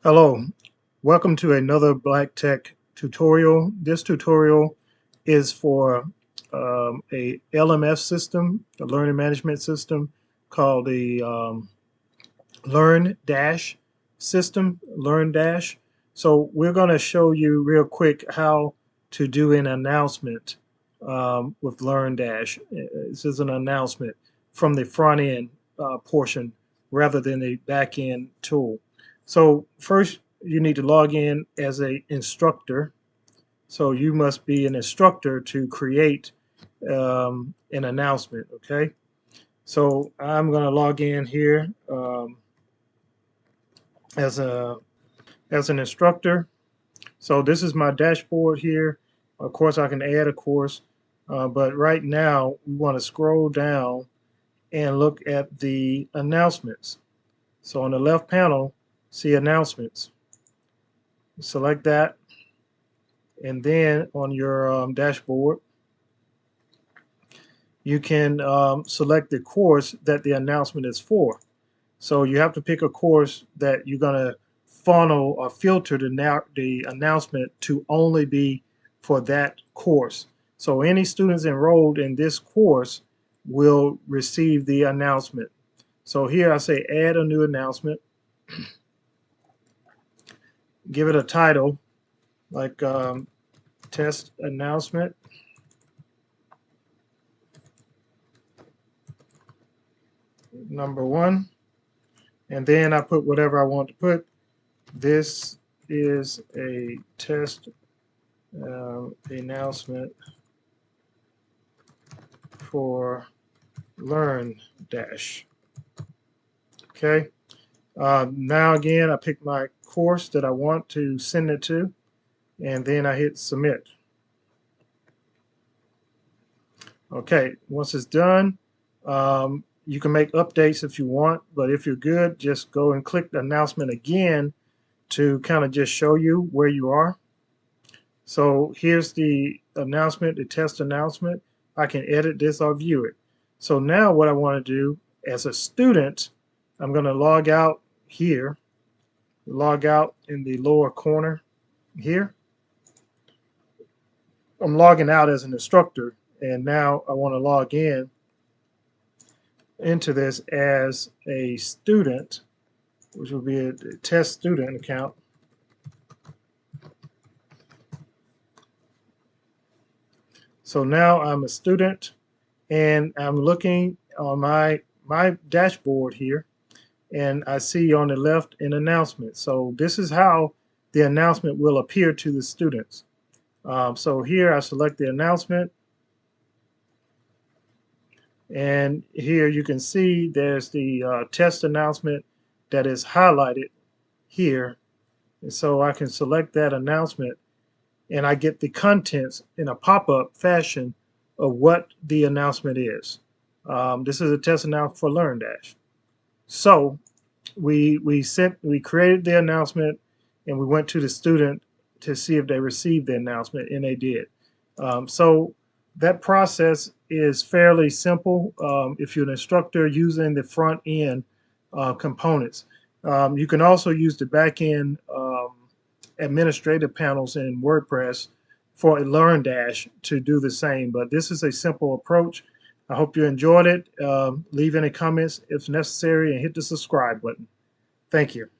Hello, welcome to another Black Tech tutorial. This tutorial is for a LMS system, a learning management system called the LearnDash system, LearnDash. So we're going to show you real quick how to do an announcement with LearnDash. This is an announcement from the front end portion rather than the back end tool. So first you need to log in as an instructor. So you must be an instructor to create an announcement, okay? So I'm going to log in here as an instructor. So this is my dashboard here. Of course, I can add a course, but right now we want to scroll down and look at the announcements. So on the left panel, see announcements. Select that, and then on your dashboard, you can select the course that the announcement is for. So you have to pick a course that you're going to funnel or filter the announcement to only be for that course. So any students enrolled in this course will receive the announcement. So here I say add a new announcement. Give it a title like test announcement. Number 1. And then I put whatever I want to put. This is a test announcement for LearnDash. Okay. Now again, I pick my course that I want to send it to, and then I hit submit. Okay. Once it's done, you can make updates if you want, but if you're good, just go and click the announcement again to kind of just show you where you are. So here's the announcement, the test announcement. I can edit this or view it. So now what I want to do as a student, I'm going to log out here, log out in the lower corner here. I'm logging out as an instructor, and now I want to log in into this as a student, which will be a test student account. So now I'm a student, and I'm looking on my dashboard here, and I see on the left an announcement. So this is how the announcement will appear to the students. So here I select the announcement, and here you can see there's the test announcement that is highlighted here. And so I can select that announcement, and I get the contents in a pop-up fashion of what the announcement is. This is a test announcement for LearnDash. So we created the announcement, and we went to the student to see if they received the announcement, and they did. So that process is fairly simple if you're an instructor using the front end components. You can also use the back end administrative panels in WordPress for a LearnDash to do the same, but this is a simple approach. I hope you enjoyed it. Leave any comments if necessary and hit the subscribe button. Thank you.